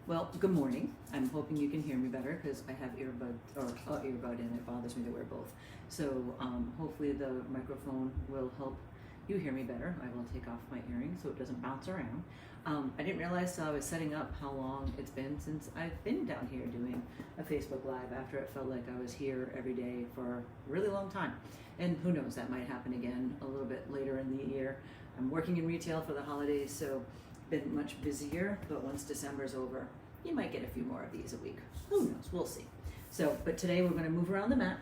Well, good morning. I'm hoping you can hear me better because I have earbud and it bothers me to wear both. So hopefully the microphone will help you hear me better. I will take off my earrings so it doesn't bounce around. I didn't realize I was setting up how long it's been since I've been down here doing a Facebook Live after it felt like I was here every day for a really long time. And who knows, that might happen again a little bit later in the year. I'm working in retail for the holidays, so been much busier, but once December's over, you might get a few more of these a week. Who knows? We'll see. So, but today we're going to move around the mat.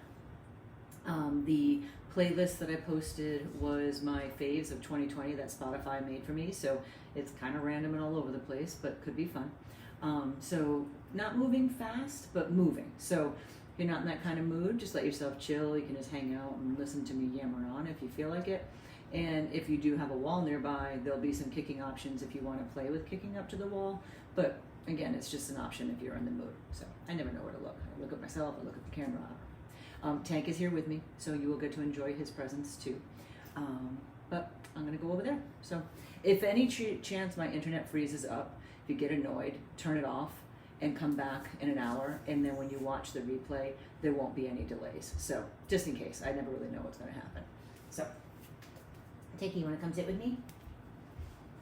The playlist that I posted was my faves of 2020 that Spotify made for me, so it's kind of random and all over the place, but could be fun. So not moving fast, but moving. So if you're not in that kind of mood, just let yourself chill. You can just hang out and listen to me yammer on if you feel like it. And if you do have a wall nearby, there'll be some kicking options if you want to play with kicking up to the wall. But again, it's just an option if you're in the mood. So I never know where to look. I look at myself, I look at the camera. Tank is here with me, so you will get to enjoy his presence too. But I'm going to go over there. So if any chance my internet freezes up, if you get annoyed, turn it off and come back in an hour. And then when you watch the replay, there won't be any delays. So just in case, I never really know what's going to happen. So Takey, you want to come sit with me?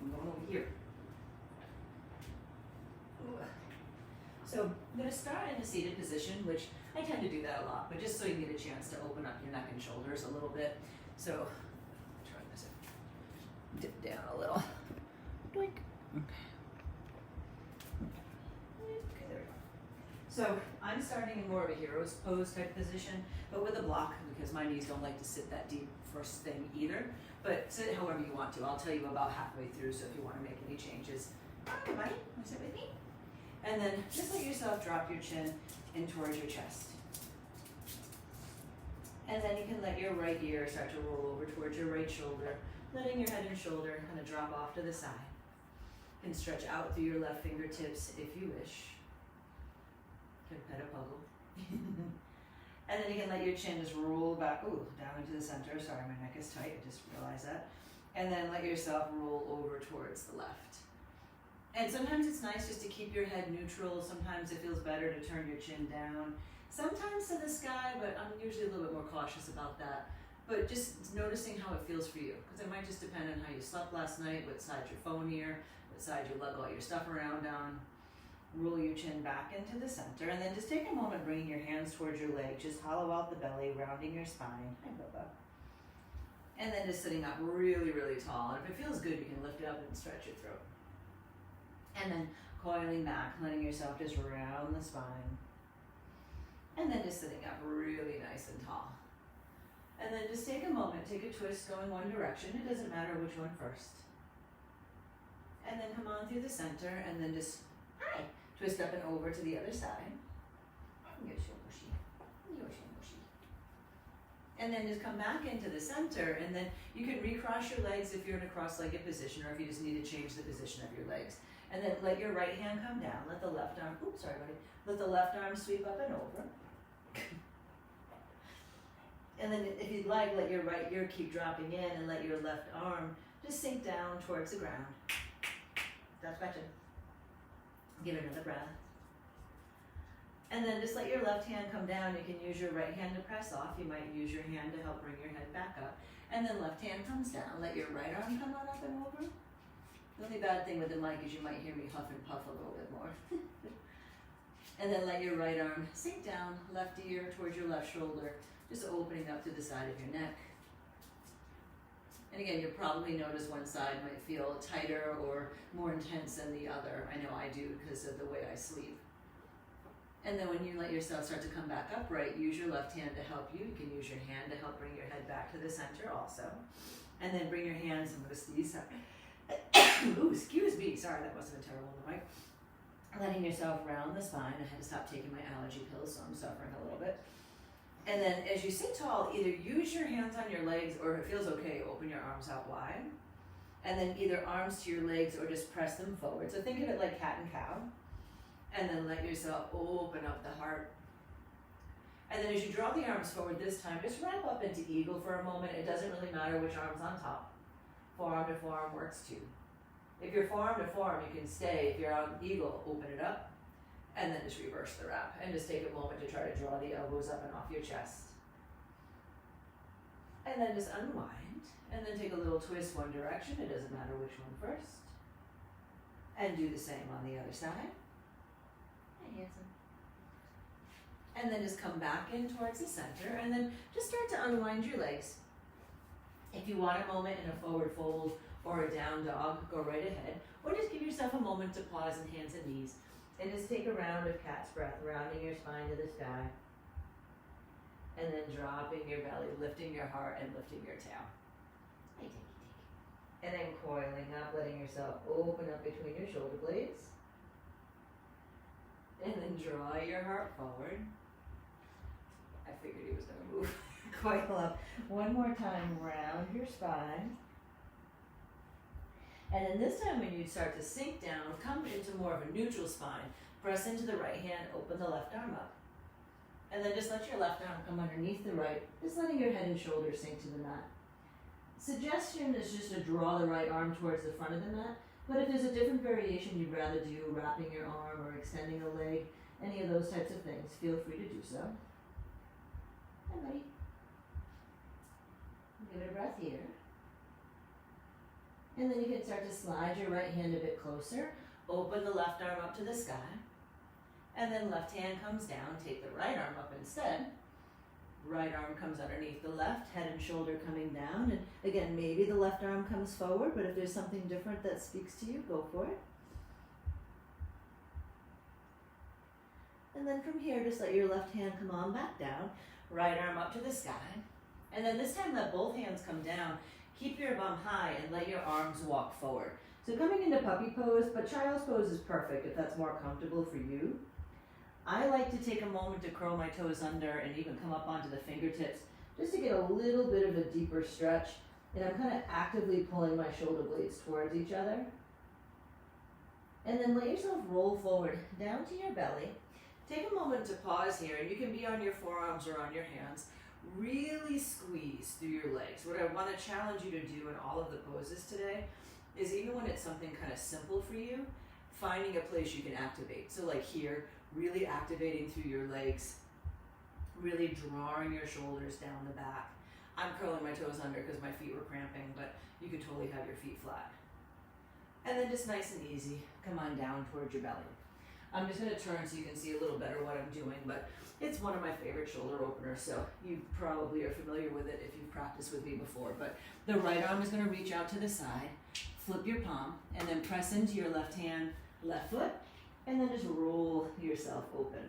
I'm going over here. So I'm going to start in a seated position, which I tend to do that a lot, but just so you get a chance to open up your neck and shoulders a little bit. So try this. Dip down a little. Doink. Okay. Okay, there we go. So I'm starting in more of a hero's pose type position, but with a block because my knees don't like to sit that deep first thing either. But sit however you want to. I'll tell you about halfway through, so if you want to make any changes. Okay, buddy, want to sit with me? And then just let yourself drop your chin in towards your chest. And then you can let your right ear start to roll over towards your right shoulder, letting your head and shoulder kind of drop off to the side. You can stretch out through your left fingertips if you wish. You can pet a puggle. And then you can let your chin just roll back, down into the center. Sorry, my neck is tight, I just realized that. And then let yourself roll over towards the left. And sometimes it's nice just to keep your head neutral. Sometimes it feels better to turn your chin down. Sometimes to the sky, but I'm usually a little bit more cautious about that. But just noticing how it feels for you. Because it might just depend on how you slept last night, what side your phone here, what side you lug all your stuff around on. Roll your chin back into the center, and then just take a moment bringing your hands towards your legs. Just hollow out the belly, rounding your spine. Hi, Bubba. And then just sitting up really, really tall. And if it feels good, you can lift it up and stretch your throat. And then coiling back, letting yourself just round the spine. And then just sitting up really nice and tall. And then just take a moment, take a twist going one direction. It doesn't matter which one first. And then come on through the center, and then just, twist up and over to the other side. And then just come back into the center, and then you can recross your legs if you're in a cross-legged position, or if you just need to change the position of your legs. And then let your right hand come down. Let the left arm, let the left arm sweep up and over. And then if you'd like, let your right ear keep dropping in, and let your left arm just sink down towards the ground. That's better. Give it another breath. And then just let your left hand come down. You can use your right hand to press off. You might use your hand to help bring your head back up. And then left hand comes down. Let your right arm come on up and over. The only bad thing with the mic is you might hear me huff and puff a little bit more. And then let your right arm sink down, left ear towards your left shoulder, just opening up to the side of your neck. And again, you'll probably notice one side might feel tighter or more intense than the other. I know I do because of the way I sleep. And then when you let yourself start to come back upright, use your left hand to help you. You can use your hand to help bring your head back to the center also. And then bring your hands, I'm going to sneeze. Ooh, excuse me. Sorry, that must have been terrible on the mic. Letting yourself round the spine. I had to stop taking my allergy pills, so I'm suffering a little bit. And then as you sit tall, either use your hands on your legs, or if it feels okay, open your arms out wide. And then either arms to your legs or just press them forward. So think of it like cat and cow. And then let yourself open up the heart. And then as you draw the arms forward this time, just wrap up into eagle for a moment. It doesn't really matter which arm's on top. Forearm to forearm works too. If you're forearm to forearm, you can stay. If you're on eagle, open it up. And then just reverse the wrap. And just take a moment to try to draw the elbows up and off your chest. And then just unwind. And then take a little twist one direction. It doesn't matter which one first. And do the same on the other side. Hi, handsome. And then just come back in towards the center. And then just start to unwind your legs. If you want a moment in a forward fold or a down dog, go right ahead. Or just give yourself a moment to pause in hands and knees. And just take a round of cat's breath, rounding your spine to the sky. And then dropping your belly, lifting your heart, and lifting your tail. Hey, take. And then coiling up, letting yourself open up between your shoulder blades. And then draw your heart forward. I figured he was going to move. Coil up. One more time, round your spine. And then this time when you start to sink down, come into more of a neutral spine. Press into the right hand, open the left arm up. And then just let your left arm come underneath the right, just letting your head and shoulders sink to the mat. Suggestion is just to draw the right arm towards the front of the mat, but if there's a different variation you'd rather do, wrapping your arm or extending a leg, any of those types of things, feel free to do so. Hi, buddy. Give it a breath here. And then you can start to slide your right hand a bit closer. Open the left arm up to the sky. And then left hand comes down. Take the right arm up instead. Right arm comes underneath the left, head and shoulder coming down. And again, maybe the left arm comes forward, but if there's something different that speaks to you, go for it. And then from here, just let your left hand come on back down. Right arm up to the sky. And then this time, let both hands come down. Keep your bum high and let your arms walk forward. So coming into puppy pose, but child's pose is perfect if that's more comfortable for you. I like to take a moment to curl my toes under and even come up onto the fingertips just to get a little bit of a deeper stretch. And I'm kind of actively pulling my shoulder blades towards each other. And then let yourself roll forward down to your belly. Take a moment to pause here, and you can be on your forearms or on your hands. Really squeeze through your legs. What I want to challenge you to do in all of the poses today is, even when it's something kind of simple for you, finding a place you can activate. So like here, really activating through your legs, really drawing your shoulders down the back. I'm curling my toes under because my feet were cramping, but you could totally have your feet flat. And then just nice and easy, come on down towards your belly. I'm just going to turn so you can see a little better what I'm doing, but it's one of my favorite shoulder openers, so you probably are familiar with it if you've practiced with me before. But the right arm is going to reach out to the side, flip your palm, and then press into your left hand, left foot, and then just roll yourself open.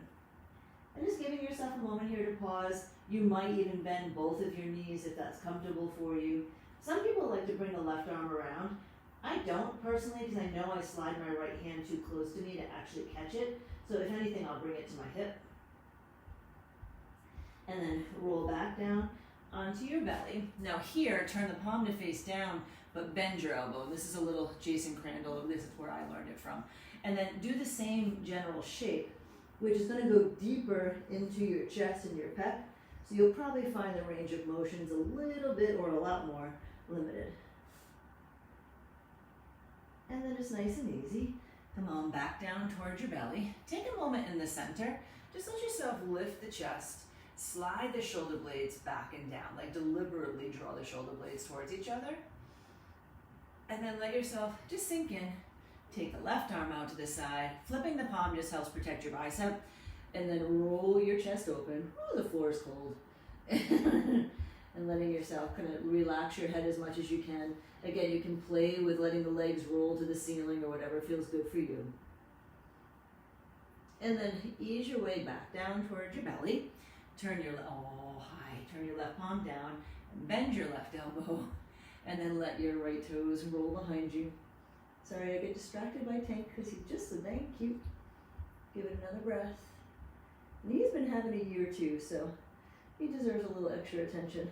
And just giving yourself a moment here to pause. You might even bend both of your knees if that's comfortable for you. Some people like to bring the left arm around. I don't personally, because I know I slide my right hand too close to me to actually catch it. So if anything, I'll bring it to my hip. And then roll back down onto your belly. Now here, turn the palm to face down, but bend your elbow. This is a little Jason Crandall. This is where I learned it from. And then do the same general shape, which is going to go deeper into your chest and your pec. So you'll probably find the range of motions a little bit or a lot more limited. And then just nice and easy, come on back down towards your belly. Take a moment in the center. Just let yourself lift the chest. Slide the shoulder blades back and down, like deliberately draw the shoulder blades towards each other. And then let yourself just sink in. Take the left arm out to the side. Flipping the palm just helps protect your bicep. And then roll your chest open. Ooh, the floor is cold. And letting yourself kind of relax your head as much as you can. Again, you can play with letting the legs roll to the ceiling or whatever feels good for you. And then ease your way back down towards your belly. Turn your left palm down and bend your left elbow. And then let your right toes roll behind you. Sorry, I get distracted by Tank because he's just so dang cute. Give it another breath. And he's been having a year too, so he deserves a little extra attention.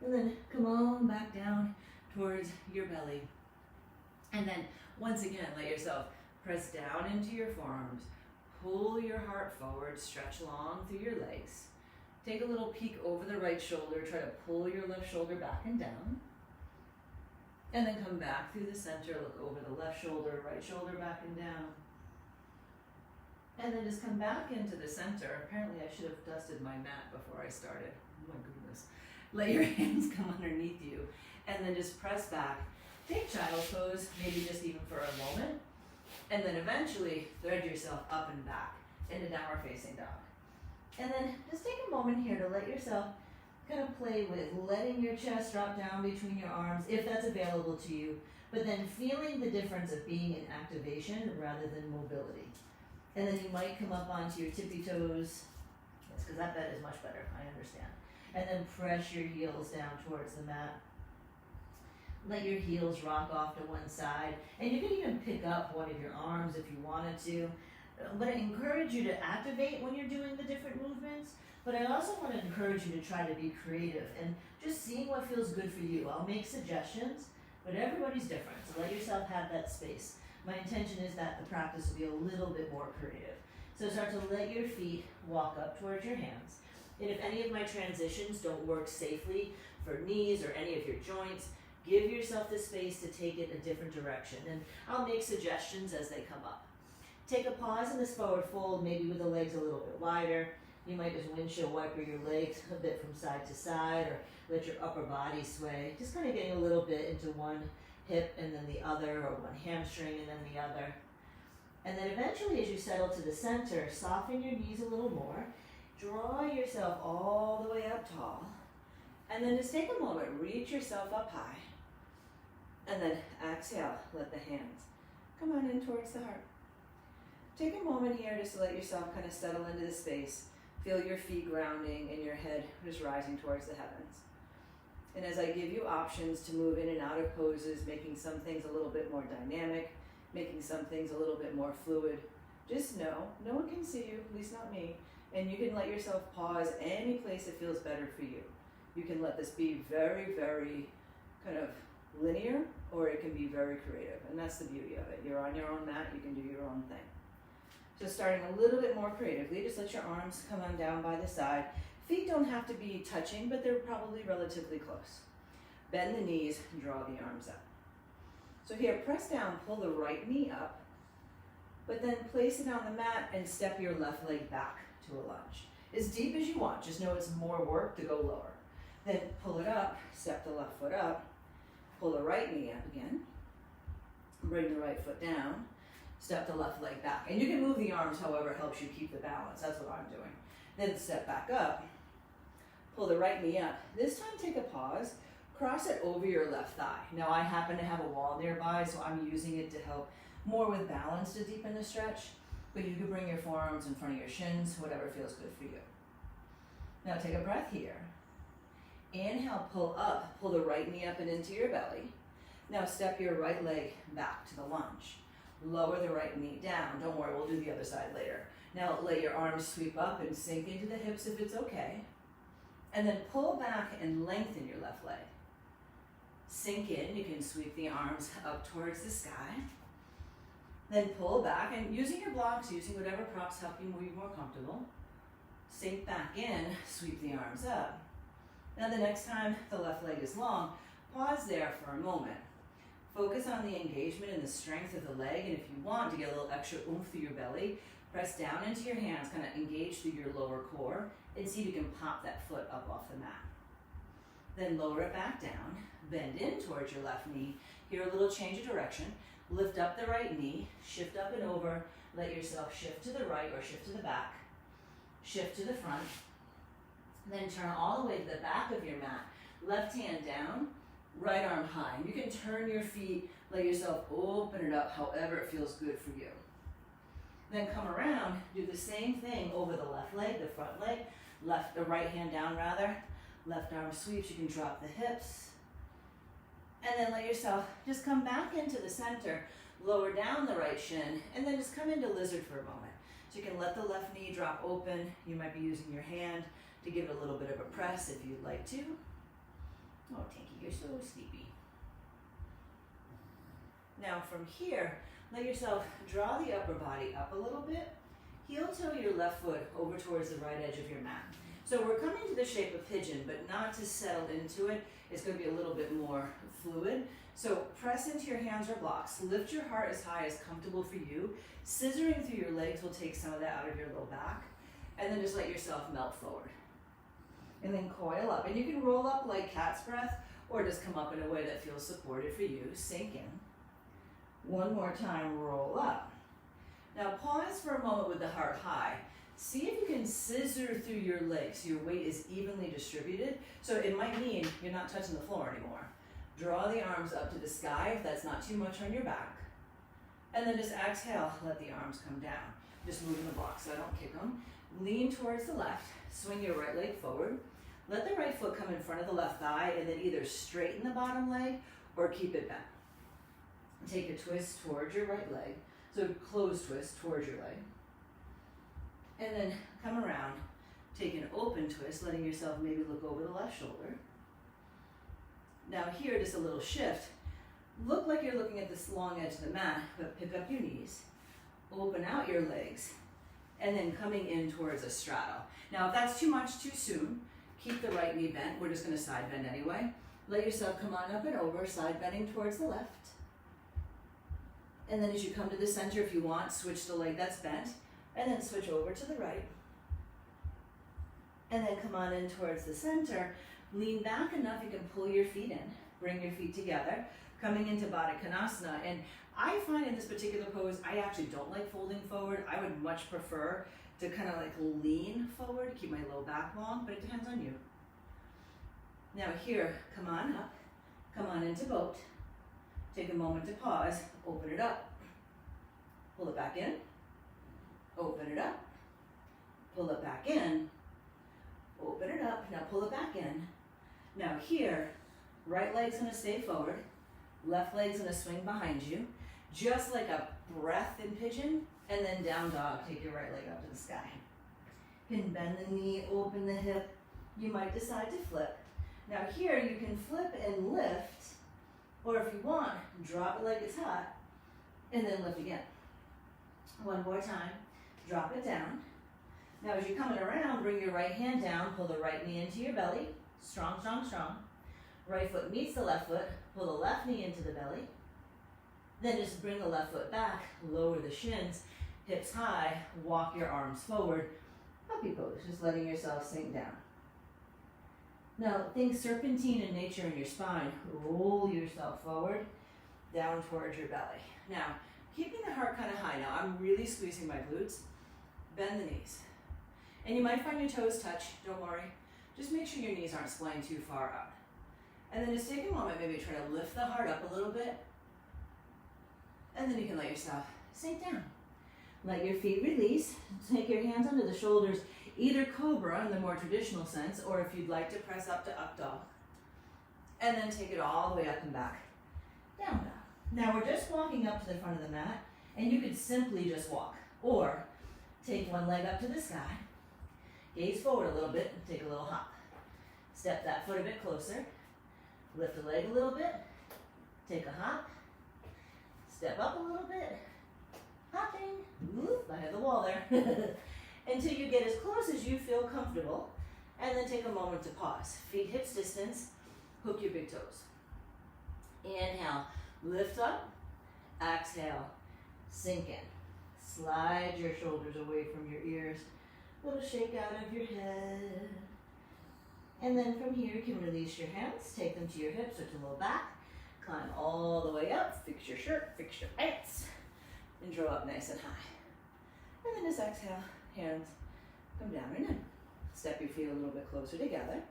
And then come on back down towards your belly. And then once again, let yourself press down into your forearms. Pull your heart forward, stretch long through your legs. Take a little peek over the right shoulder. Try to pull your left shoulder back and down. And then come back through the center, look over the left shoulder, right shoulder back and down. And then just come back into the center. Apparently I should have dusted my mat before I started. Oh my goodness. Let your hands come underneath you and then just press back. Take child's pose, maybe just even for a moment. And then eventually thread yourself up and back into downward facing dog. And then just take a moment here to let yourself kind of play with letting your chest drop down between your arms if that's available to you, but then feeling the difference of being in activation rather than mobility. And then you might come up onto your tippy toes. Yes, because that bed is much better, I understand. And then press your heels down towards the mat. Let your heels rock off to one side. And you can even pick up one of your arms if you wanted to. But I encourage you to activate when you're doing the different movements. But I also want to encourage you to try to be creative and just seeing what feels good for you. I'll make suggestions, but everybody's different. So let yourself have that space. My intention is that the practice will be a little bit more creative. So start to let your feet walk up towards your hands. And if any of my transitions don't work safely for knees or any of your joints, give yourself the space to take it a different direction. And I'll make suggestions as they come up. Take a pause in this forward fold, maybe with the legs a little bit wider. You might just windshield wiper your legs a bit from side to side, or let your upper body sway. Just kind of getting a little bit into one hip and then the other, or one hamstring and then the other. And then eventually, as you settle to the center, soften your knees a little more. Draw yourself all the way up tall. And then just take a moment, reach yourself up high. And then exhale, let the hands come on in towards the heart. Take a moment here just to let yourself kind of settle into the space. Feel your feet grounding and your head just rising towards the heavens. And as I give you options to move in and out of poses, making some things a little bit more dynamic, making some things a little bit more fluid, just know, no one can see you, at least not me, and you can let yourself pause any place that feels better for you. You can let this be very, very kind of linear, or it can be very creative, and that's the beauty of it. You're on your own mat, you can do your own thing. So starting a little bit more creatively, just let your arms come on down by the side. Feet don't have to be touching, but they're probably relatively close. Bend the knees and draw the arms up. So here, press down, pull the right knee up, but then place it on the mat and step your left leg back to a lunge. As deep as you want, just know it's more work to go lower. Then pull it up, step the left foot up, pull the right knee up again, bring the right foot down, step the left leg back. And you can move the arms however helps you keep the balance. That's what I'm doing. Then step back up, pull the right knee up. This time take a pause, cross it over your left thigh. Now I happen to have a wall nearby, so I'm using it to help more with balance to deepen the stretch, but you can bring your forearms in front of your shins, whatever feels good for you. Now take a breath here. Inhale, pull up, pull the right knee up and into your belly. Now step your right leg back to the lunge. Lower the right knee down. Don't worry, we'll do the other side later. Now let your arms sweep up and sink into the hips if it's okay. And then pull back and lengthen your left leg. Sink in, you can sweep the arms up towards the sky. Then pull back, and using your blocks, using whatever props help you move more comfortable. Sink back in, sweep the arms up. Now the next time the left leg is long, pause there for a moment. Focus on the engagement and the strength of the leg, and if you want to get a little extra oomph through your belly, press down into your hands, kind of engage through your lower core, and see if you can pop that foot up off the mat. Then lower it back down, bend in towards your left knee. Here, a little change of direction. Lift up the right knee, shift up and over, let yourself shift to the right or shift to the back, shift to the front, then turn all the way to the back of your mat. Left hand down, right arm high. And you can turn your feet, let yourself open it up however it feels good for you. Then come around, do the same thing over the left leg, the front leg, the right hand down rather. Left arm sweeps, you can drop the hips. And then let yourself just come back into the center, lower down the right shin, and then just come into lizard for a moment. So you can let the left knee drop open. You might be using your hand to give it a little bit of a press if you'd like to. Oh, Tinky, you're so sleepy. Now from here, let yourself draw the upper body up a little bit. Heel toe your left foot over towards the right edge of your mat. So we're coming to the shape of pigeon, but not to settle into it. It's going to be a little bit more fluid. So press into your hands or blocks. Lift your heart as high as comfortable for you. Scissoring through your legs will take some of that out of your low back. And then just let yourself melt forward. And then coil up. And you can roll up like cat's breath or just come up in a way that feels supported for you. Sink in. One more time, roll up. Now pause for a moment with the heart high. See if you can scissor through your legs so your weight is evenly distributed. So it might mean you're not touching the floor anymore. Draw the arms up to the sky if that's not too much on your back. And then just exhale, let the arms come down. Just moving the blocks so I don't kick them. Lean towards the left, swing your right leg forward. Let the right foot come in front of the left thigh and then either straighten the bottom leg or keep it bent. Take a twist towards your right leg. So closed twist towards your leg. And then come around, take an open twist, letting yourself maybe look over the left shoulder. Now here, just a little shift. Look like you're looking at this long edge of the mat, but pick up your knees. Open out your legs, and then coming in towards a straddle. Now if that's too much too soon, keep the right knee bent. We're just gonna side bend anyway. Let yourself come on up and over, side bending towards the left. And then as you come to the center, if you want, switch the leg that's bent, and then switch over to the right. And then come on in towards the center. Lean back enough you can pull your feet in. Bring your feet together, coming into Baddha Konasana. And I find in this particular pose, I actually don't like folding forward. I would much prefer to kind of like lean forward, keep my low back long, but it depends on you. Now here, come on up, come on into boat. Take a moment to pause, open it up. Pull it back in, open it up, pull it back in, open it up, now pull it back in. Now here, right leg's gonna stay forward, left leg's gonna swing behind you, just like a breath in pigeon, and then down dog, take your right leg up to the sky. You can bend the knee, open the hip, you might decide to flip. Now here, you can flip and lift, or if you want, drop it like it's hot, and then lift again. One more time, drop it down. Now as you're coming around, bring your right hand down, pull the right knee into your belly, strong, strong, strong. Right foot meets the left foot, pull the left knee into the belly. Then just bring the left foot back, lower the shins, hips high, walk your arms forward. Puppy pose, just letting yourself sink down. Now think serpentine in nature in your spine. Roll yourself forward, down towards your belly. Now, keeping the heart kind of high. Now I'm really squeezing my glutes. Bend the knees. And you might find your toes touch, don't worry. Just make sure your knees aren't splaying too far out. And then just take a moment, maybe try to lift the heart up a little bit. And then you can let yourself sink down. Let your feet release. Take your hands under the shoulders, either cobra in the more traditional sense, or if you'd like to press up to up dog. And then take it all the way up and back. Down dog. Now we're just walking up to the front of the mat, and you could simply just walk. Or take one leg up to the sky, gaze forward a little bit, and take a little hop. Step that foot a bit closer, lift the leg a little bit, take a hop, step up a little bit, hopping, whoop, I have the wall there, until you get as close as you feel comfortable, and then take a moment to pause. Feet hips distance, hook your big toes. Inhale, lift up, exhale, sink in. Slide your shoulders away from your ears. A little shake out of your head. And then from here, you can release your hands, take them to your hips or to low back. Climb all the way up, fix your shirt, fix your pants, and draw up nice and high. And then just exhale, hands come down and in. Step your feet a little bit closer together.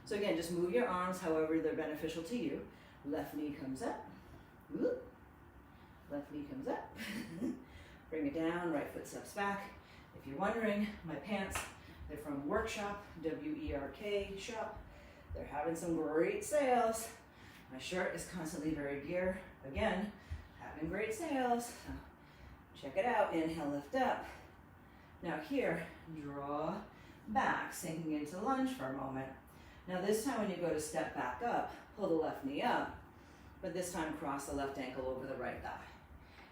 So again, just move your arms however they're beneficial to you. Left knee comes up. Whoop. Left knee comes up. Bring it down, right foot steps back. If you're wondering, my pants, they're from Workshop, W-E-R-K shop. They're having some great sales. My shirt is constantly very dear. Again, having great sales. So check it out. Inhale, lift up. Now here, draw back, sinking into lunge for a moment. Now this time when you go to step back up, pull the left knee up, but this time cross the left ankle over the right thigh.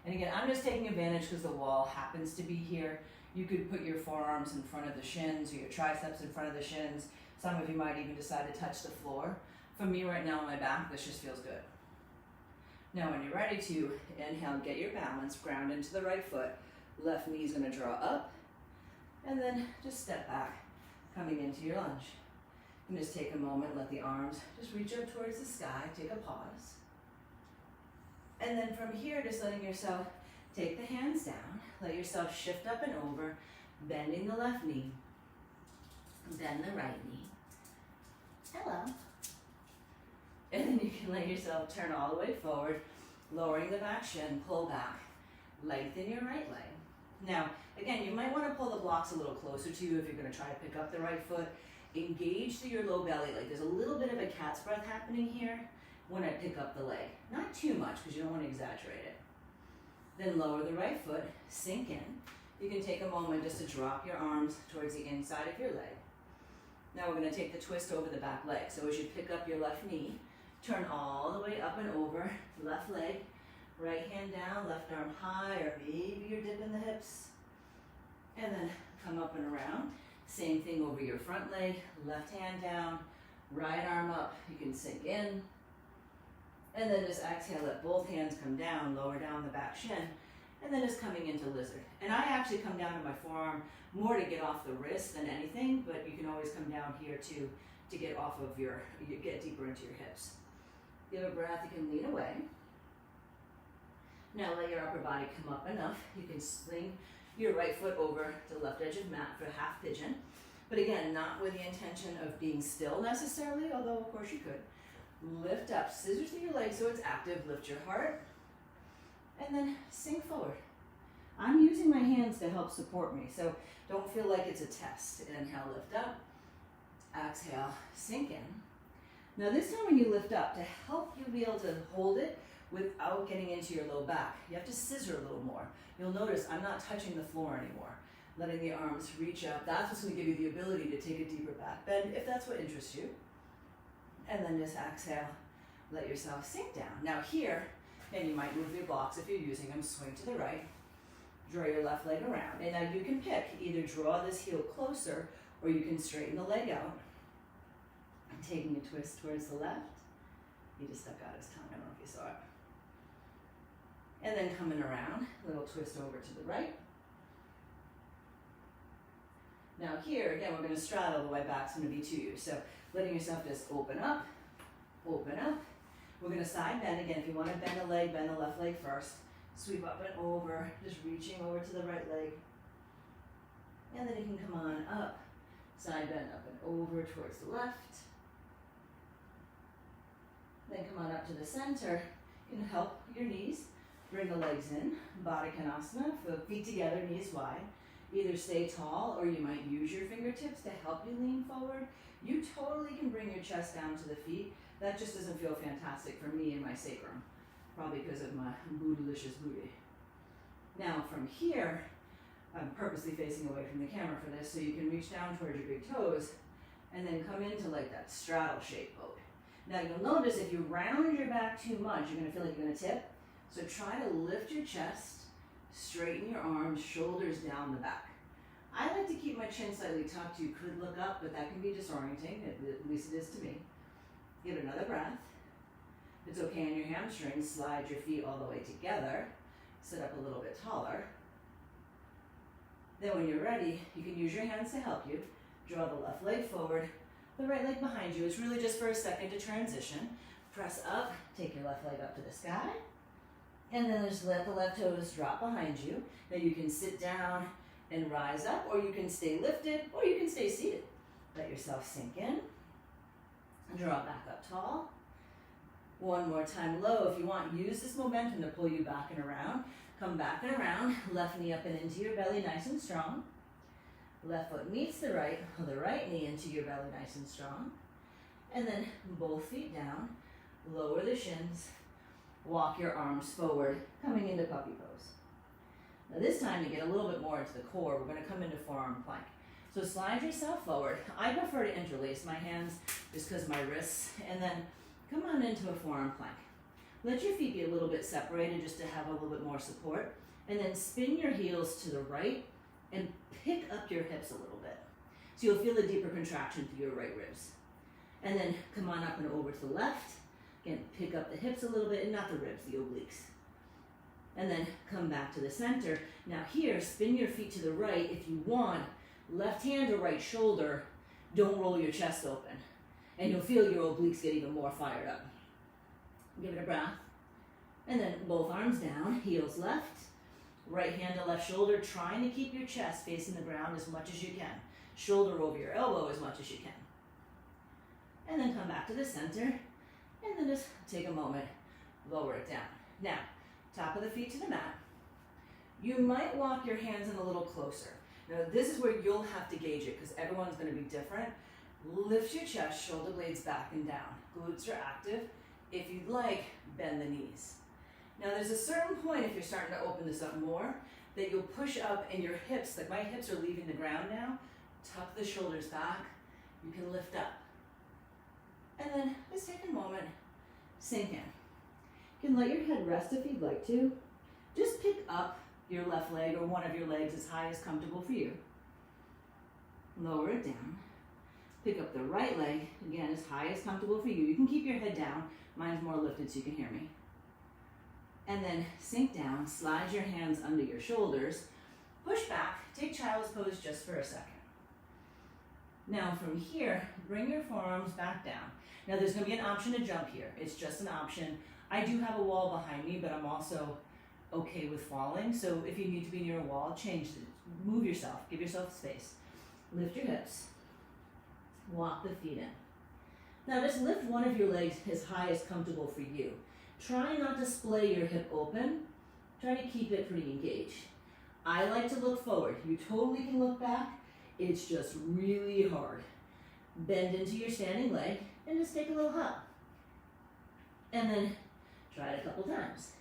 And again, I'm just taking advantage because the wall happens to be here. You could put your forearms in front of the shins or your triceps in front of the shins. Some of you might even decide to touch the floor. For me right now on my back, this just feels good. Now when you're ready to inhale, get your balance, ground into the right foot. Left knee's gonna draw up, and then just step back, coming into your lunge. And just take a moment, let the arms just reach up towards the sky, take a pause. And then from here, just letting yourself take the hands down, let yourself shift up and over, bending the left knee, bend the right knee. Hello. And then you can let yourself turn all the way forward, lowering the back shin, pull back, lengthen your right leg. Now, again, you might want to pull the blocks a little closer to you if you're going to try to pick up the right foot. Engage through your low belly, like there's a little bit of a cat's breath happening here when I pick up the leg. Not too much because you don't want to exaggerate it. Then lower the right foot, sink in. You can take a moment just to drop your arms towards the inside of your leg. Now we're going to take the twist over the back leg. So as you pick up your left knee, turn all the way up and over, left leg, right hand down, left arm high, or maybe you're dipping the hips. And then come up and around. Same thing over your front leg, left hand down, right arm up, you can sink in. And then just exhale, let both hands come down, lower down the back shin, and then just coming into lizard. And I actually come down to my forearm more to get off the wrist than anything, but you can always come down here too to get off of you get deeper into your hips. Give a breath, you can lean away. Now let your upper body come up enough. You can sling your right foot over to the left edge of mat for half pigeon. But again, not with the intention of being still necessarily, although of course you could. Lift up, scissors through your legs so it's active, lift your heart, and then sink forward. I'm using my hands to help support me, so don't feel like it's a test. Inhale, lift up, exhale, sink in. Now this time when you lift up, to help you be able to hold it without getting into your low back, you have to scissor a little more. You'll notice I'm not touching the floor anymore. Letting the arms reach up, that's what's going to give you the ability to take a deeper back bend if that's what interests you. And then just exhale, let yourself sink down. Now here, and you might move your blocks if you're using them, swing to the right, draw your left leg around. And now you can pick, either draw this heel closer or you can straighten the leg out. And taking a twist towards the left. He just stuck out his tongue, I don't know if you saw it. And then coming around, little twist over to the right. Now here, again, we're going to straddle, the way back's going to be to you. So letting yourself just open up. We're going to side bend again. If you want to bend the leg, bend the left leg first. Sweep up and over, just reaching over to the right leg. And then you can come on up, side bend up and over towards the left. Then come on up to the center. You can help your knees. Bring the legs in, Baddha Konasana, feet together, knees wide. Either stay tall or you might use your fingertips to help you lean forward. You totally can bring your chest down to the feet. That just doesn't feel fantastic for me and my sacrum, probably because of my bootylicious booty. Now from here, I'm purposely facing away from the camera for this, so you can reach down towards your big toes and then come into like that straddle shape mode. Now you'll notice if you round your back too much, you're gonna feel like you're gonna tip. So try to lift your chest, straighten your arms, shoulders down the back. I like to keep my chin slightly tucked. You could look up, but that can be disorienting, at least it is to me. Give it another breath. If it's okay on your hamstrings, slide your feet all the way together. Sit up a little bit taller. Then when you're ready, you can use your hands to help you. Draw the left leg forward, the right leg behind you. It's really just for a second to transition. Press up, take your left leg up to the sky. And then just let the left toes drop behind you. Now you can sit down and rise up, or you can stay lifted, or you can stay seated. Let yourself sink in. Draw back up tall. One more time low. If you want, use this momentum to pull you back and around. Come back and around. Left knee up and into your belly, nice and strong. Left foot meets the right, pull the right knee into your belly, nice and strong. And then both feet down. Lower the shins. Walk your arms forward, coming into puppy pose. Now this time to get a little bit more into the core, we're going to come into forearm plank. So slide yourself forward. I prefer to interlace my hands just because of my wrists, and then come on into a forearm plank. let your feet be a little bit separated just to have a little bit more support. And then spin your heels to the right and pick up your hips a little bit. So you'll feel a deeper contraction through your right ribs. And then come on up and over to the left. Again, pick up the hips a little bit, and not the ribs, the obliques. And then come back to the center. Now here, spin your feet to the right if you want. Left hand or right shoulder, don't roll your chest open. And you'll feel your obliques get even more fired up. Give it a breath. And then both arms down, heels left. Right hand to left shoulder, trying to keep your chest facing the ground as much as you can. Shoulder over your elbow as much as you can. And then come back to the center. And then just take a moment, lower it down. Now, top of the feet to the mat. You might walk your hands in a little closer. Now this is where you'll have to gauge it because everyone's going to be different. Lift your chest, shoulder blades back and down. Glutes are active. If you'd like, bend the knees. Now there's a certain point if you're starting to open this up more that you'll push up and your hips, like my hips are leaving the ground now, tuck the shoulders back, you can lift up. And then just take a moment, sink in. You can let your head rest if you'd like to. Just pick up your left leg or one of your legs as high as comfortable for you. Lower it down. Pick up the right leg, again, as high as comfortable for you. You can keep your head down. Mine's more lifted so you can hear me. And then sink down, slide your hands under your shoulders, push back, take child's pose just for a second. Now from here, bring your forearms back down. Now there's going to be an option to jump here. It's just an option. I do have a wall behind me, but I'm also okay with falling. So if you need to be near a wall, change it. Move yourself, give yourself space. Lift your hips. Walk the feet in. Now just lift one of your legs as high as comfortable for you. Try not to splay your hip open. Try to keep it pretty engaged. I like to look forward. You totally can look back. It's just really hard. Bend into your standing leg and just take a little hop. And then try it a couple times.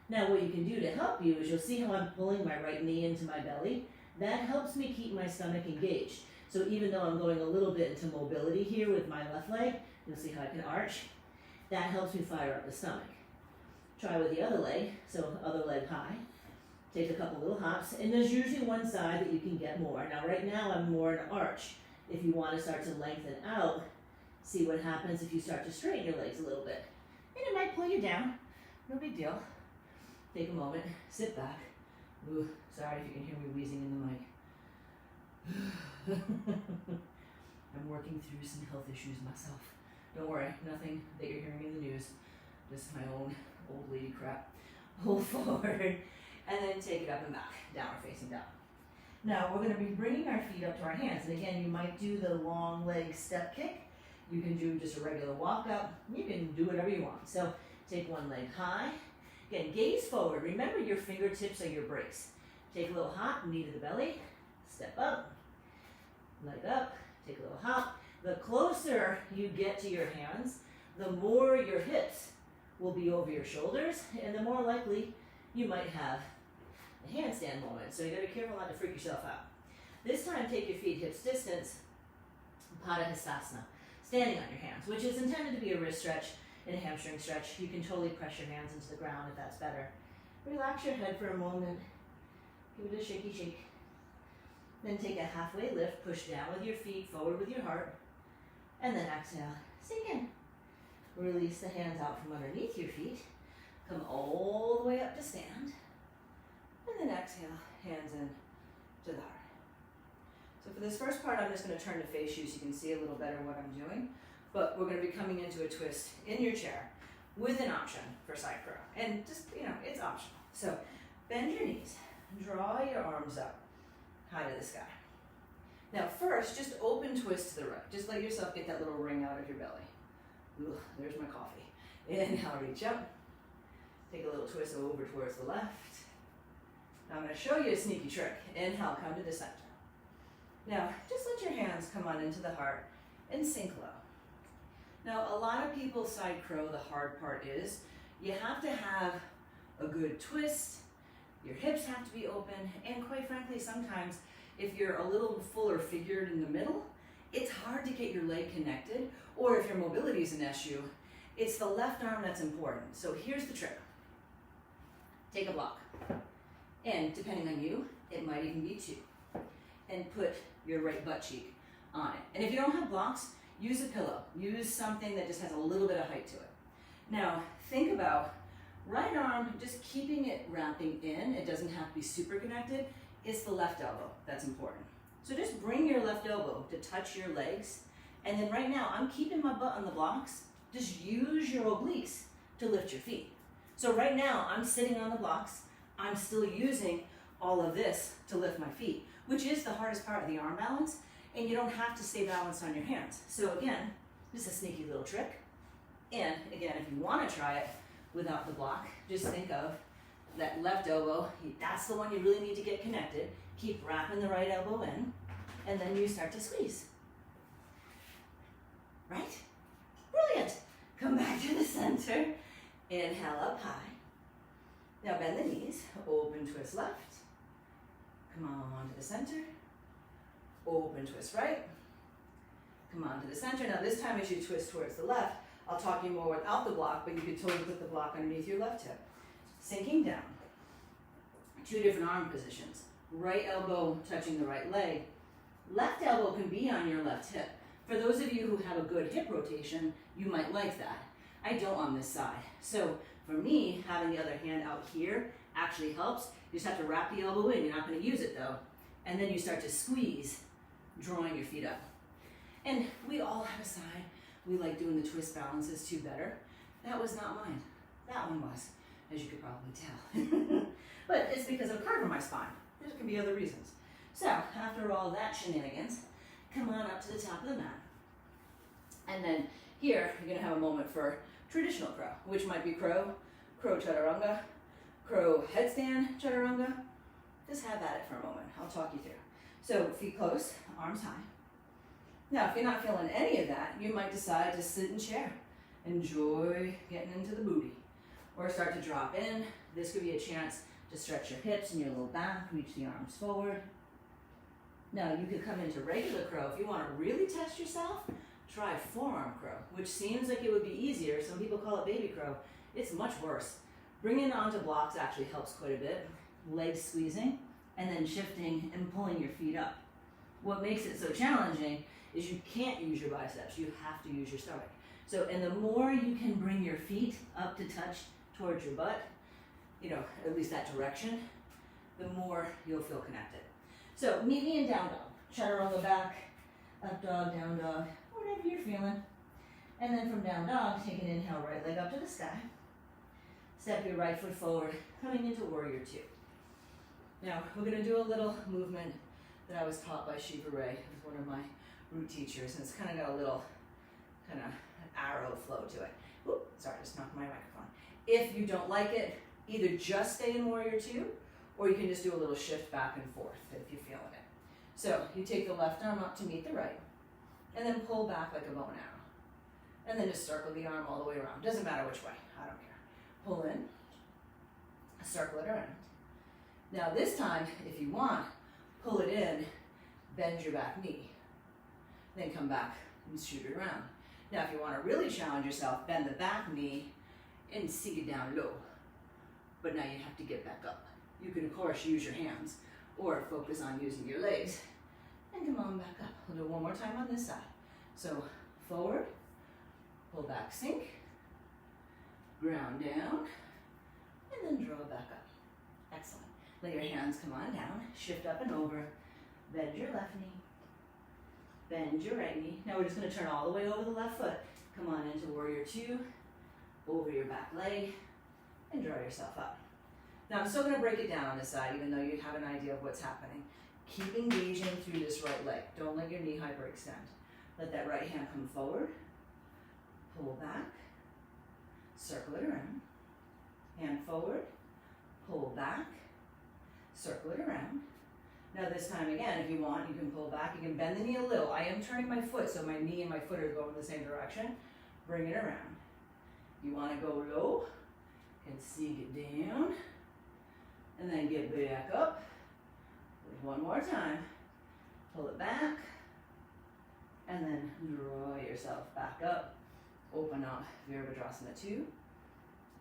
Now what you can do to help you is you'll see how I'm pulling my right knee into my belly. That helps me keep my stomach engaged. So even though I'm going a little bit into mobility here with my left leg, you'll see how I can arch. That helps me fire up the stomach. Try with the other leg, so other leg high. Take a couple little hops, and there's usually one side that you can get more. Now right now I'm more in arch. If you want to start to lengthen out, see what happens if you start to straighten your legs a little bit. And it might pull you down, no big deal. Take a moment, sit back. Ooh, sorry if you can hear me wheezing in the mic. I'm working through some health issues myself. Don't worry, nothing that you're hearing in the news, just my own old lady crap. Pull forward, and then take it up and back, downward facing dog. Now we're going to be bringing our feet up to our hands, and again, you might do the long leg step kick. You can do just a regular walk up. You can do whatever you want. So take one leg high. Again, gaze forward. Remember your fingertips are your brakes. Take a little hop, knee to the belly, step up, leg up, take a little hop. The closer you get to your hands, the more your hips will be over your shoulders, and the more likely you might have a handstand moment. So you gotta be careful not to freak yourself out. This time, take your feet hips distance, Padahastasana, standing on your hands, which is intended to be a wrist stretch and a hamstring stretch. You can totally press your hands into the ground if that's better. Relax your head for a moment. Give it a shaky shake. Then take a halfway lift, push down with your feet, forward with your heart, and then exhale, sink in. Release the hands out from underneath your feet. Come all the way up to stand. And then exhale, hands in to the heart. So for this first part, I'm just going to turn to face you so you can see a little better what I'm doing. But we're going to be coming into a twist in your chair with an option for side crow. And just, it's optional. So bend your knees, draw your arms up high to the sky. Now first, just open twist to the right. Just let yourself get that little ring out of your belly. Ooh, there's my coffee. Inhale, reach up. Take a little twist over towards the left. Now I'm going to show you a sneaky trick. Inhale, come to the center. Now, just let your hands come on into the heart and sink low. Now, a lot of people side crow, the hard part is you have to have a good twist. Your hips have to be open. And quite frankly, sometimes if you're a little fuller figured in the middle, it's hard to get your leg connected. Or if your mobility is an issue, It's the left arm that's important. So here's the trick. Take a block. And depending on you, it might even be 2. And put your right butt cheek on it. And if you don't have blocks, use a pillow. Use something that just has a little bit of height to it. Now, think about right arm, just keeping it wrapping in. It doesn't have to be super connected. It's the left elbow that's important. So just bring your left elbow to touch your legs. And then right now, I'm keeping my butt on the blocks. Just use your obliques to lift your feet. So right now, I'm sitting on the blocks. I'm still using all of this to lift my feet, which is the hardest part of the arm balance. And you don't have to stay balanced on your hands. So again, just a sneaky little trick. And again, if you want to try it without the block, just think of that left elbow. That's the one you really need to get connected. Keep wrapping the right elbow in, and then you start to squeeze. Right? Brilliant. Come back to the center. Inhale up high. Now bend the knees. Open twist left. Come on to the center. Open twist right. Come on to the center. Now this time as you twist towards the left, I'll talk you more without the block, but you could totally put the block underneath your left hip. Sinking down. 2 different arm positions. Right elbow touching the right leg. Left elbow can be on your left hip. For those of you who have a good hip rotation, you might like that. I don't on this side. So for me, having the other hand out here actually helps. You just have to wrap the elbow in. You're not going to use it though. And then you start to squeeze, drawing your feet up. And we all have a side. We like doing the twist balances too better. That was not mine. That one was, as you could probably tell. But it's because of curve in my spine. There can be other reasons. So after all that shenanigans, come on up to the top of the mat. And then here, you're gonna have a moment for traditional crow, which might be crow chaturanga, crow headstand chaturanga. Just have at it for a moment. I'll talk you through. So feet close, arms high. Now, if you're not feeling any of that, you might decide to sit in chair. Enjoy getting into the booty. Or start to drop in. This could be a chance to stretch your hips and your low back, reach the arms forward. Now, you could come into regular crow. If you want to really test yourself, try forearm crow, which seems like it would be easier. Some people call it baby crow. It's much worse. Bringing it onto blocks actually helps quite a bit. Legs squeezing, and then shifting and pulling your feet up. What makes it so challenging is you can't use your biceps. You have to use your stomach. So, and the more you can bring your feet up to touch towards your butt, you know, at least that direction, the more you'll feel connected. So, meet me in down dog. Chaturanga back, up dog, down dog, whatever you're feeling. And then from down dog, take an inhale, right leg up to the sky. Step your right foot forward, coming into warrior 2. Now, we're going to do a little movement that I was taught by Shiva Ray, who's one of my root teachers, and it's kind of got a little kind of arrow flow to it. Ooh, sorry, just knocked my microphone. If you don't like it, either just stay in warrior 2, or you can just do a little shift back and forth if you're feeling it. So, you take the left arm up to meet the right, and then pull back like a bow and arrow. And then just circle the arm all the way around. Doesn't matter which way, I don't care. Pull in, circle it around. Now this time, if you want, pull it in, bend your back knee, then come back and shoot it around. Now if you want to really challenge yourself, bend the back knee and sink it down low. But now you have to get back up. You can of course use your hands or focus on using your legs. And come on back up. We'll do it one more time on this side. So forward, pull back, sink, ground down, and then draw back up. Excellent. Let your hands come on down, shift up and over, bend your left knee, bend your right knee. Now we're just going to turn all the way over the left foot. Come on into warrior 2, over your back leg, and draw yourself up. Now I'm still going to break it down on this side, even though you have an idea of what's happening. Keep engaging through this right leg. Don't let your knee hyperextend. Let that right hand come forward, pull back, circle it around, hand forward, pull back, circle it around. Now this time again, if you want, you can pull back. You can bend the knee a little. I am turning my foot, so my knee and my foot are going in the same direction. Bring it around. You want to go low, you can sink it down, and then get back up. One more time. Pull it back, and then draw yourself back up. open up Virabhadrasana 2.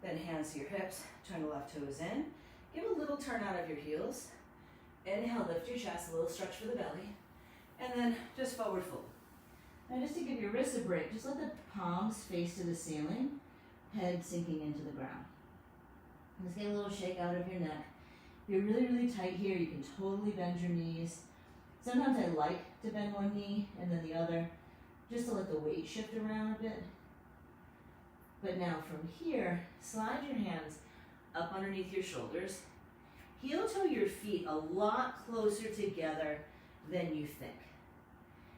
Then hands to your hips, turn the left toes in. Give a little turn out of your heels. Inhale, lift your chest, a little stretch for the belly. And then just forward fold. Now just to give your wrists a break, just let the palms face to the ceiling, head sinking into the ground. Just get a little shake out of your neck. If you're really, really tight here, you can totally bend your knees. Sometimes I like to bend one knee and then the other, just to let the weight shift around a bit. But now from here, slide your hands up underneath your shoulders. Heel toe your feet a lot closer together than you think.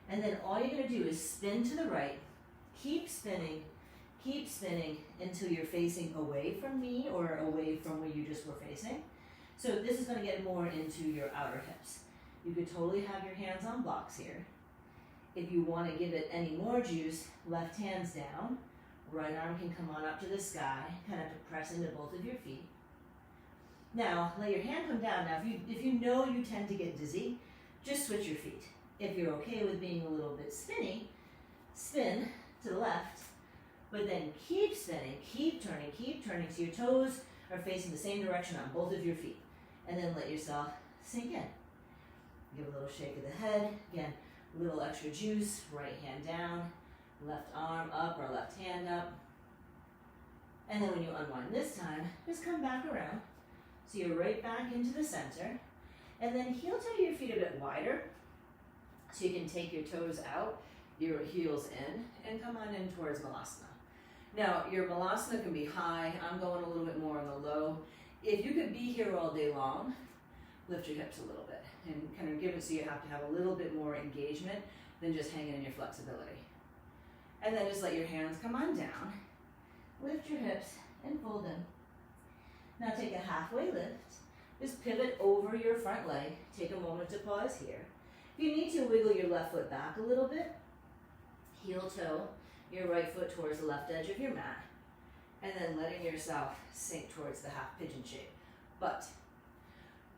And then all you're going to do is spin to the right, keep spinning until you're facing away from me or away from where you just were facing. So this is going to get more into your outer hips. You could totally have your hands on blocks here. If you want to give it any more juice, left hand's down, right arm can come on up to the sky, kind of press into both of your feet. Now, let your hand come down. Now, if you know you tend to get dizzy, just switch your feet. If you're okay with being a little bit spinny, spin to the left, but then keep spinning, keep turning so your toes are facing the same direction on both of your feet. And then let yourself sink in. Give a little shake of the head. Again, a little extra juice, right hand down, left arm up or left hand up. And then when you unwind this time, just come back around. So you're right back into the center. And then heel toe your feet a bit wider. So you can take your toes out, your heels in, and come on in towards Malasana. Now, your Malasana can be high. I'm going a little bit more on the low. If you could be here all day long, lift your hips a little bit and kind of give it so you have to have a little bit more engagement than just hanging in your flexibility. And then just let your hands come on down. Lift your hips and fold in. Now take a halfway lift. Just pivot over your front leg. Take a moment to pause here. If you need to, wiggle your left foot back a little bit. Heel toe your right foot towards the left edge of your mat. And then letting yourself sink towards the half pigeon shape. But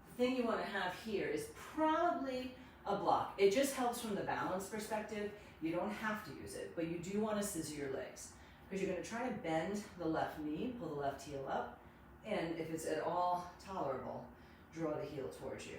the thing you want to have here is probably a block. It just helps from the balance perspective. You don't have to use it, but you do want to scissor your legs because you're going to try to bend the left knee, pull the left heel up, and if it's at all tolerable, draw the heel towards you.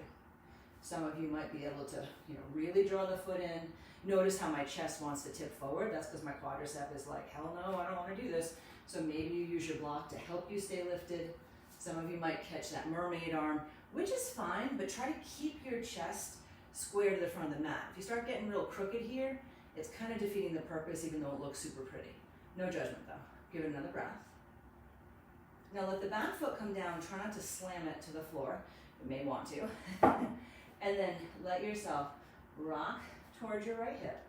Some of you might be able to, really draw the foot in. Notice how my chest wants to tip forward. That's because my quadricep is like, hell no, I don't want to do this. So maybe you use your block to help you stay lifted. Some of you might catch that mermaid arm, which is fine, but try to keep your chest square to the front of the mat. If you start getting real crooked here, it's kind of defeating the purpose even though it looks super pretty. No judgment though. Give it another breath. Now let the back foot come down. Try not to slam it to the floor. You may want to. And then let yourself rock towards your right hip.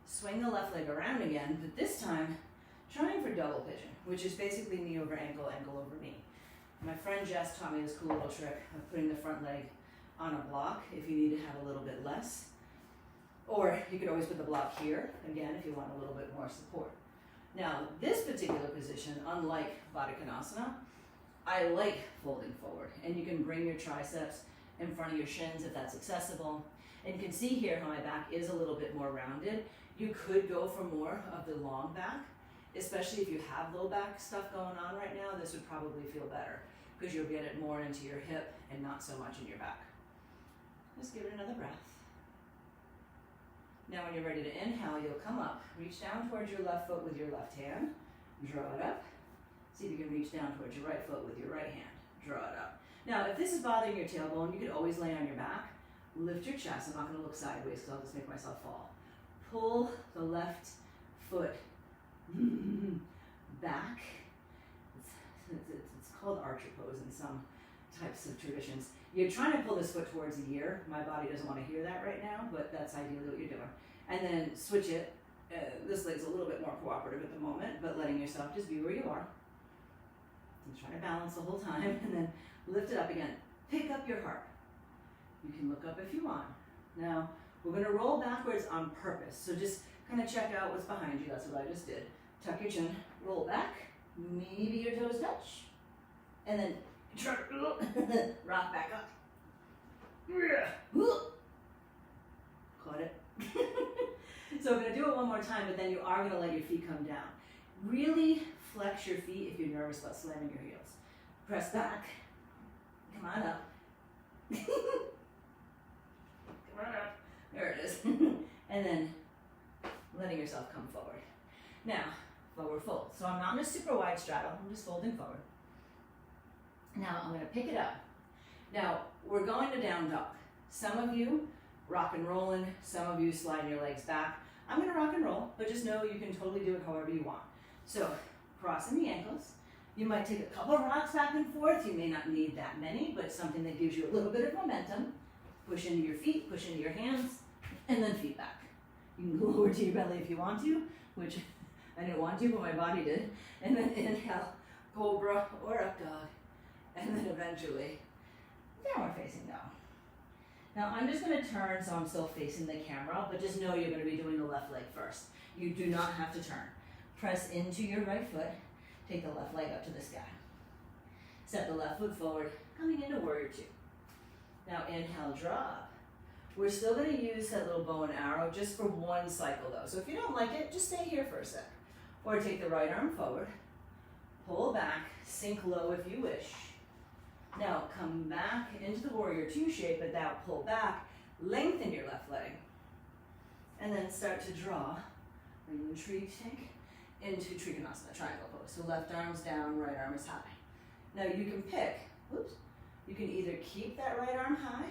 Swing the left leg around again, but this time trying for double pigeon, which is basically knee over ankle, ankle over knee. My friend Jess taught me this cool little trick of putting the front leg on a block if you need to have a little bit less. Or you could always put the block here, again, if you want a little bit more support. Now, this particular position, unlike Baddha Konasana, I like folding forward. And you can bring your triceps in front of your shins if that's accessible. And you can see here how my back is a little bit more rounded. You could go for more of the long back, especially if you have low back stuff going on right now. This would probably feel better because you'll get it more into your hip and not so much in your back. Just give it another breath. Now when you're ready to inhale, you'll come up, reach down towards your left foot with your left hand, draw it up. See if you can reach down towards your right foot with your right hand, draw it up. Now if this is bothering your tailbone, you could always lay on your back, lift your chest. I'm not going to look sideways because I'll just make myself fall. Pull the left foot back. It's called archer pose in some types of traditions. You're trying to pull this foot towards the ear. My body doesn't want to hear that right now, but that's ideally what you're doing. And then switch it. This leg's a little bit more cooperative at the moment, but letting yourself just be where you are. And try to balance the whole time, and then lift it up again. Pick up your heart. You can look up if you want. Now, we're going to roll backwards on purpose. So just kind of check out what's behind you. That's what I just did. Tuck your chin, roll back. Maybe your toes touch. And then try to rock back up. Caught it. So we're going to do it one more time, but then you are going to let your feet come down. Really flex your feet if you're nervous about slamming your heels. Press back. Come on up. Come on up. There it is. And then letting yourself come forward. Now, forward fold. So I'm not in a super wide straddle. I'm just folding forward. Now I'm going to pick it up. Now we're going to down dog. Some of you rock and rolling. Some of you sliding your legs back. I'm going to rock and roll, but just know you can totally do it however you want. So crossing the ankles. You might take a couple of rocks back and forth. You may not need that many, but something that gives you a little bit of momentum. Push into your feet, push into your hands, and then feet back. You can go lower to your belly if you want to, which I didn't want to, but my body did. And then inhale, cobra or up dog. And then eventually, downward facing dog. Now I'm just going to turn so I'm still facing the camera, but just know you're going to be doing the left leg first. You do not have to turn. Press into your right foot. Take the left leg up to the sky. Step the left foot forward, coming into warrior two. Now inhale, drop. We're still going to use that little bow and arrow just for one cycle though. So if you don't like it, just stay here for a sec. Or take the right arm forward, pull back, sink low if you wish. Now come back into the warrior two shape, but now pull back, lengthen your left leg. And then start to draw, or you retreat, into Trikonasana, triangle pose. So left arm's down, right arm is high. Now you can pick, you can either keep that right arm high,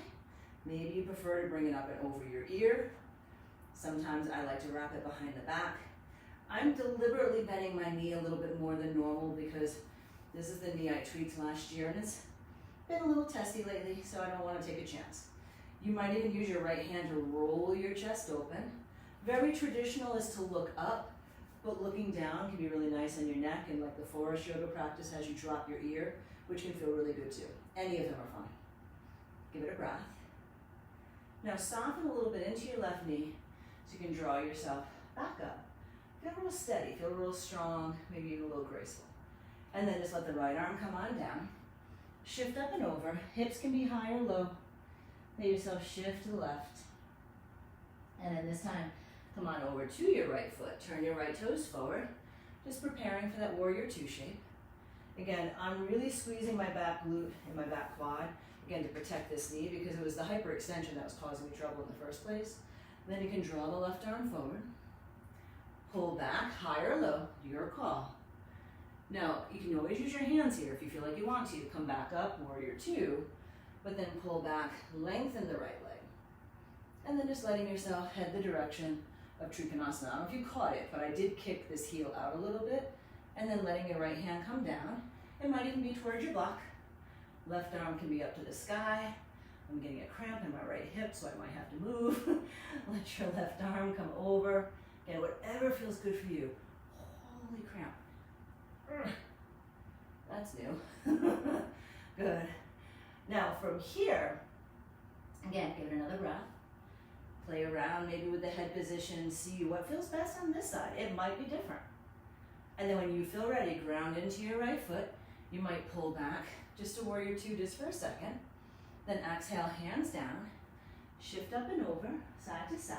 maybe you prefer to bring it up and over your ear. Sometimes I like to wrap it behind the back. I'm deliberately bending my knee a little bit more than normal because this is the knee I tweaked last year and it's been a little testy lately, so I don't want to take a chance. You might even use your right hand to roll your chest open. Very traditional is to look up, but looking down can be really nice on your neck, and like the forest yoga practice has you drop your ear, which can feel really good too. Any of them are fine. Give it a breath. Now soften a little bit into your left knee so you can draw yourself back up. Feel real steady, feel real strong, maybe even a little graceful. And then just let the right arm come on down. Shift up and over. Hips can be high or low. Let yourself shift to the left. And then this time, come on over to your right foot. Turn your right toes forward. Just preparing for that warrior two shape. Again, I'm really squeezing my back glute and my back quad, again, to protect this knee because it was the hyperextension that was causing me trouble in the first place. Then you can draw the left arm forward. Pull back, high or low, your call. Now, you can always use your hands here if you feel like you want to. Come back up, warrior two, but then pull back, lengthen the right leg. And then just letting yourself head the direction of Trikonasana. I don't know if you caught it, but I did kick this heel out a little bit, and then letting your right hand come down. It might even be towards your block. Left arm can be up to the sky. I'm getting a cramp in my right hip, so I might have to move. Let your left arm come over. Again, whatever feels good for you. Holy cramp. That's new. Good. Now from here, again, give it another breath. Play around maybe with the head position, see what feels best on this side. It might be different. And then when you feel ready, ground into your right foot. You might pull back just to warrior two just for a second. Then exhale, hands down. Shift up and over, side to side.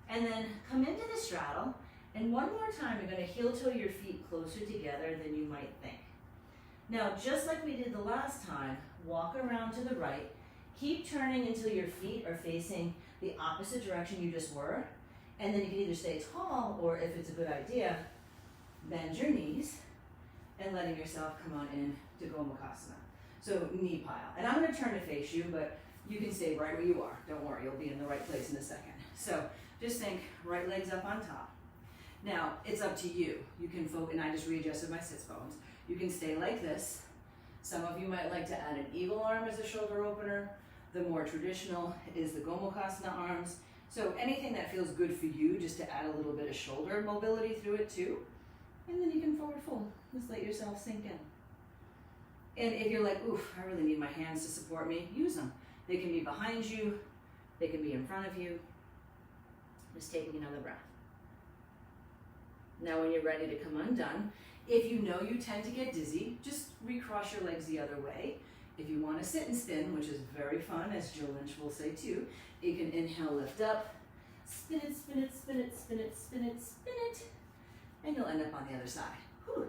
And then come into the straddle. And one more time, you're going to heel toe your feet closer together than you might think. Now, just like we did the last time, walk around to the right. Keep turning until your feet are facing the opposite direction you just were. And then you can either stay tall, or if it's a good idea, bend your knees and letting yourself come on in to Gomukhasana. So knee pile. And I'm going to turn to face you, but you can stay right where you are. Don't worry, you'll be in the right place in a second. So just think right legs up on top. Now, it's up to you. You can focus, and I just readjusted my sits bones. You can stay like this. Some of you might like to add an eagle arm as a shoulder opener. The more traditional is the Gomukhasana arms. So anything that feels good for you, just to add a little bit of shoulder mobility through it too. And then you can forward fold. Just let yourself sink in. And if you're like, oof, I really need my hands to support me, use them. They can be behind you. They can be in front of you. Just taking another breath. Now when you're ready to come undone, if you know you tend to get dizzy, just recross your legs the other way. If you want to sit and spin, which is very fun, as Jill Lynch will say too, you can inhale, lift up, spin it, spin it, spin it, spin it, spin it, spin it. and you'll end up on the other side. Whew.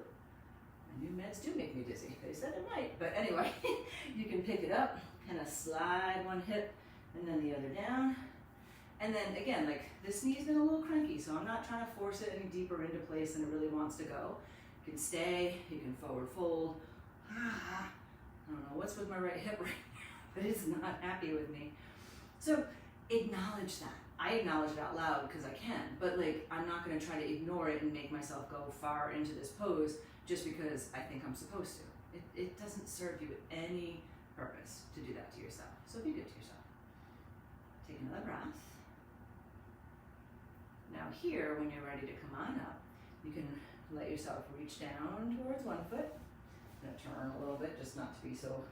My new meds do make me dizzy. They said it might, but anyway, you can pick it up, kind of slide one hip and then the other down. And then again, like this knee's been a little cranky, so I'm not trying to force it any deeper into place than it really wants to go. You can stay, you can forward fold. I don't know what's with my right hip right now, but it's not happy with me. So acknowledge that. I acknowledge it out loud because I can, but like I'm not going to try to ignore it and make myself go far into this pose just because I think I'm supposed to. It doesn't serve you any purpose to do that to yourself. So be good to yourself. Take another breath. Now here, when you're ready to come on up, you can let yourself reach down towards one foot. I'm going to turn a little bit just not to be so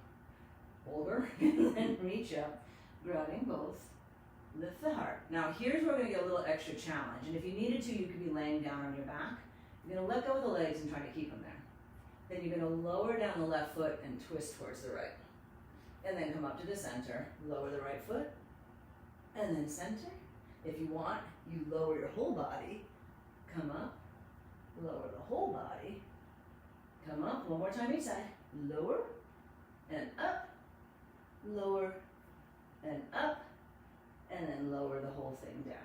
vulgar. And then reach up, grabbing both. Lift the heart. Now here's where we're going to get a little extra challenge. And if you needed to, you could be laying down on your back. You're going to let go of the legs and try to keep them there. Then you're going to lower down the left foot and twist towards the right. And then come up to the center. Lower the right foot. And then center. If you want, you lower your whole body. Come up. Lower the whole body. Come up. One more time each side. Lower and up. Lower and up. And then lower the whole thing down.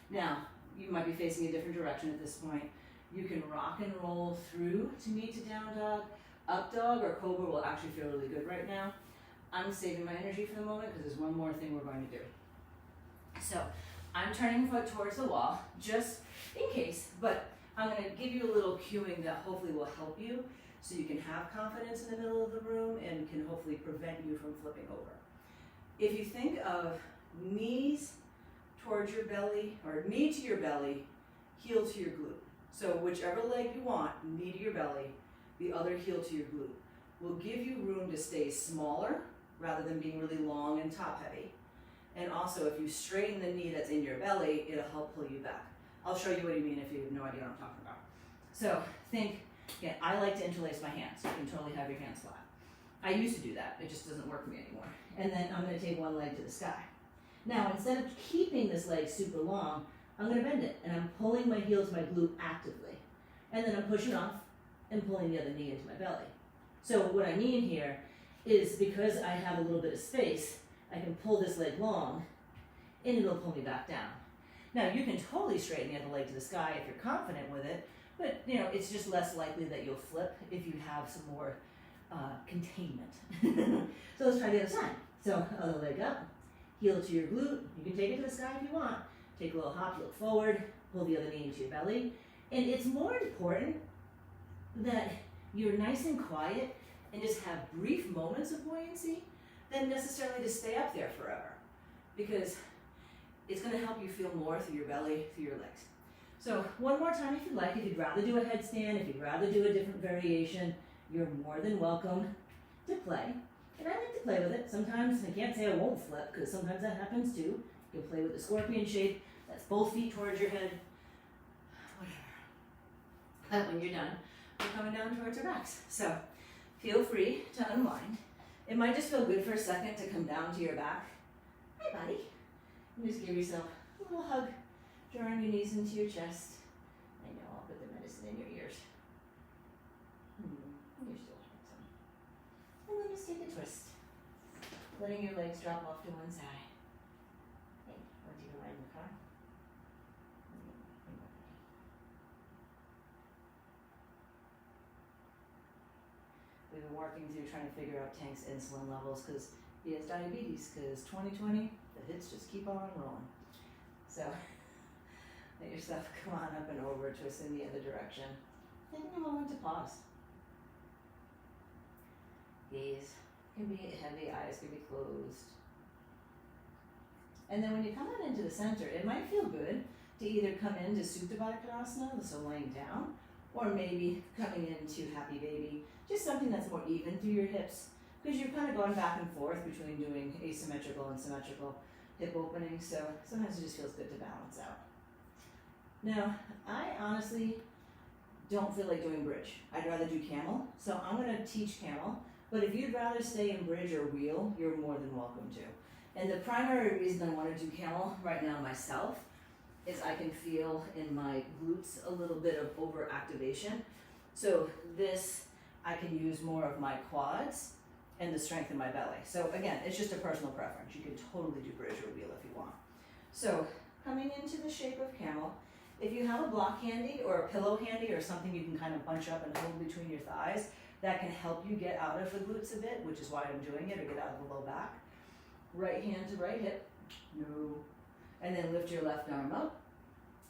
Now, you might be facing a different direction at this point. You can rock and roll through to meet to down dog. Up dog or cobra will actually feel really good right now. I'm saving my energy for the moment because there's one more thing we're going to do. So, I'm turning foot towards the wall, just in case, but I'm going to give you a little cueing that hopefully will help you so you can have confidence in the middle of the room and can hopefully prevent you from flipping over. If you think of knees towards your belly, or knee to your belly, heel to your glute. So whichever leg you want, knee to your belly, the other heel to your glute, will give you room to stay smaller rather than being really long and top heavy. And also if you straighten the knee that's in your belly, it'll help pull you back. I'll show you what I mean if you have no idea what I'm talking about. So think, again, I like to interlace my hands. You can totally have your hands flat. I used to do that. It just doesn't work for me anymore. And then I'm going to take one leg to the sky. Now, instead of keeping this leg super long, I'm going to bend it, and I'm pulling my heel to my glute actively. And then I'm pushing off and pulling the other knee into my belly. So what I mean here is because I have a little bit of space, I can pull this leg long, and it'll pull me back down. Now, you can totally straighten the other leg to the sky if you're confident with it, but it's just less likely that you'll flip if you have some more containment. So let's try the other side. So other leg up. Heel to your glute. You can take it to the sky if you want. Take a little hop, look forward, pull the other knee into your belly. And it's more important that you're nice and quiet and just have brief moments of buoyancy than necessarily to stay up there forever. Because it's going to help you feel more through your belly, through your legs. So one more time if you'd like. If you'd rather do a headstand, if you'd rather do a different variation, you're more than welcome to play. And I like to play with it. Sometimes I can't say I won't flip because sometimes that happens too. You'll play with the scorpion shape. That's both feet towards your head. Whatever. But when you're done, we're coming down towards our backs. So feel free to unwind. It might just feel good for a second to come down to your back. Hi, buddy. And just give yourself a little hug. Drawing your knees into your chest. I know, I'll put the medicine in your ears. You're still hurt some. And then just take a twist. Letting your legs drop off to one side. Hey, want you to ride in the car? We've been working through trying to figure out Tank's insulin levels because he has diabetes because 2020, the hits just keep on rolling. So, let yourself come on up and over, twist in the other direction. Taking a moment to pause. Gaze can be heavy, eyes can be closed. And then when you come on into the center, it might feel good to either come into Supta Baddha Konasana, so laying down, or maybe coming into Happy Baby, just something that's more even through your hips, because you're kind of going back and forth between doing asymmetrical and symmetrical hip openings, so sometimes it just feels good to balance out. Now, I honestly don't feel like doing bridge. I'd rather do camel, so I'm going to teach camel, but if you'd rather stay in bridge or wheel, you're more than welcome to. And the primary reason I want to do camel right now myself is I can feel in my glutes a little bit of overactivation. So this, I can use more of my quads and the strength in my belly. So again, it's just a personal preference. You can totally do bridge or wheel if you want. So coming into the shape of camel, if you have a block handy or a pillow handy or something you can kind of bunch up and hold between your thighs, that can help you get out of the glutes a bit, which is why I'm doing it, or get out of the low back. Right hand to right hip, no. And then lift your left arm up,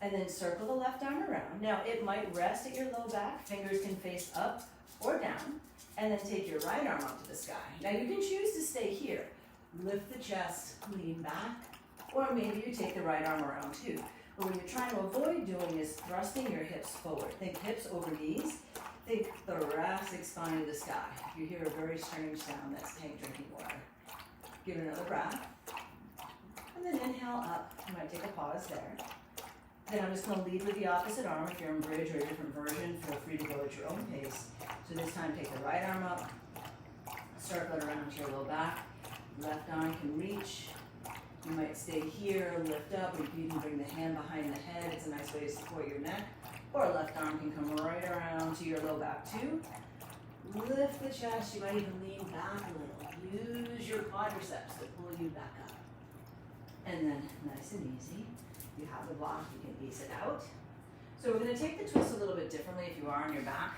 and then circle the left arm around. Now it might rest at your low back, fingers can face up or down, and then take your right arm up to the sky. Now you can choose to stay here. Lift the chest, lean back, or maybe you take the right arm around too. But what you're trying to avoid doing is thrusting your hips forward. Think hips over knees, think thoracic spine to the sky. You hear a very strange sound, that's Tank drinking water. Give it another breath. And then inhale up. You might take a pause there. Then I'm just going to lead with the opposite arm. If you're in bridge or a different version, feel free to go at your own pace. So this time take the right arm up, circle it around to your low back. Left arm can reach. You might stay here, lift up, or you can bring the hand behind the head. It's a nice way to support your neck. Or left arm can come right around to your low back too. Lift the chest. You might even lean back a little. Use your quadriceps to pull you back up. And then nice and easy. You have the block, you can ease it out. So we're going to take the twist a little bit differently if you are on your back.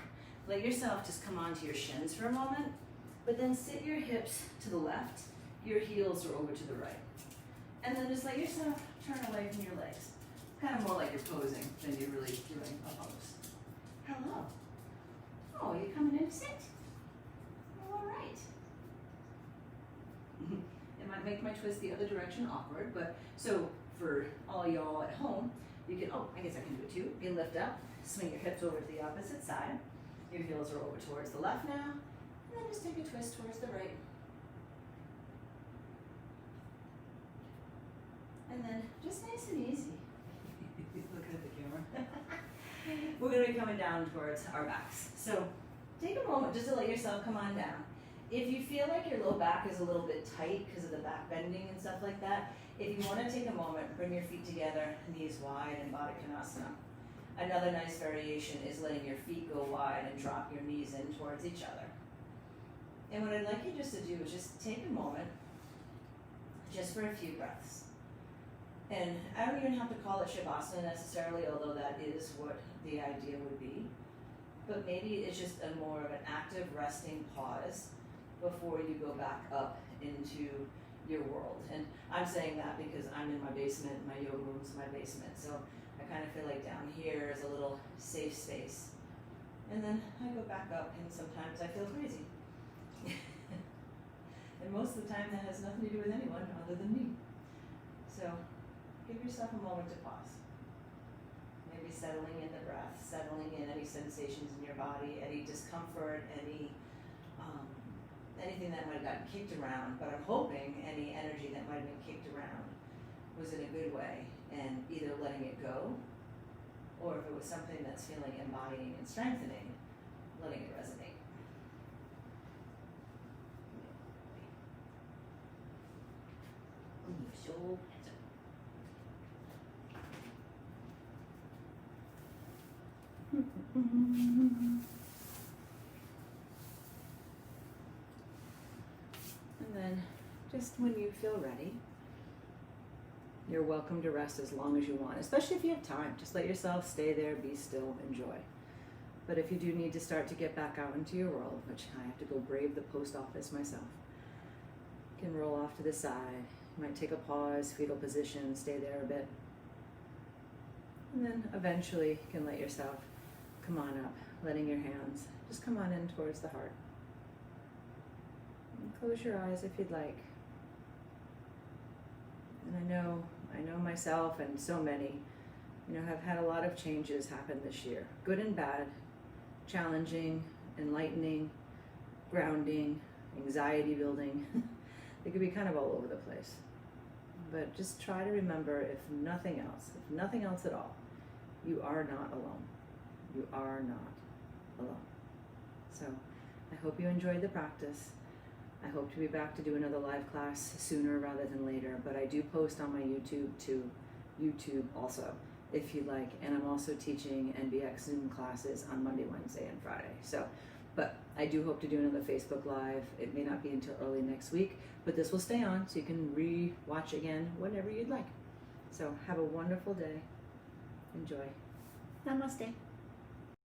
Let yourself just come onto your shins for a moment, but then sit your hips to the left, your heels are over to the right. And then just let yourself turn away from your legs. Kind of more like you're posing than you're really doing a pose. Hello. Oh, you're coming in to sit? All right. It might make my twist the other direction awkward, but so for all y'all at home, you can, I guess I can do it too. You lift up, swing your hips over to the opposite side. Your heels are over towards the left now, and then just take a twist towards the right. And then just nice and easy. Looking at the camera. We're going to be coming down towards our backs. So take a moment just to let yourself come on down. If you feel like your low back is a little bit tight because of the back bending and stuff like that, if you want to take a moment, bring your feet together, knees wide, and Baddha Konasana. Another nice variation is letting your feet go wide and drop your knees in towards each other. And what I'd like you just to do is just take a moment, just for a few breaths. And I don't even have to call it Shavasana necessarily, although that is what the idea would be. But maybe it's just a more of an active resting pause before you go back up into your world. And I'm saying that because I'm in my basement, my yoga room's my basement, so I kind of feel like down here is a little safe space. And then I go back up and sometimes I feel crazy. And most of the time that has nothing to do with anyone other than me. So give yourself a moment to pause. Maybe settling in the breath, settling in any sensations in your body, any discomfort, anything that might have gotten kicked around, but I'm hoping any energy that might have been kicked around was in a good way and either letting it go, or if it was something that's feeling embodying and strengthening, letting it resonate. So and then just when you feel ready, you're welcome to rest as long as you want, especially if you have time. Just let yourself stay there, be still, enjoy. But if you do need to start to get back out into your world, which I have to go brave the post office myself, you can roll off to the side. You might take a pause, fetal position, stay there a bit. And then eventually you can let yourself come on up, letting your hands just come on in towards the heart. And close your eyes if you'd like. And I know myself and so many, have had a lot of changes happen this year, good and bad, challenging, enlightening, grounding, anxiety building. They could be kind of all over the place. But just try to remember, if nothing else at all, you are not alone. You are not alone. So I hope you enjoyed the practice. I hope to be back to do another live class sooner rather than later, but I do post on my YouTube too YouTube also, if you like. And I'm also teaching NBX Zoom classes on Monday, Wednesday, and Friday. So, but I do hope to do another Facebook Live. It may not be until early next week, but this will stay on so you can re-watch again whenever you'd like. So have a wonderful day. Enjoy. Namaste.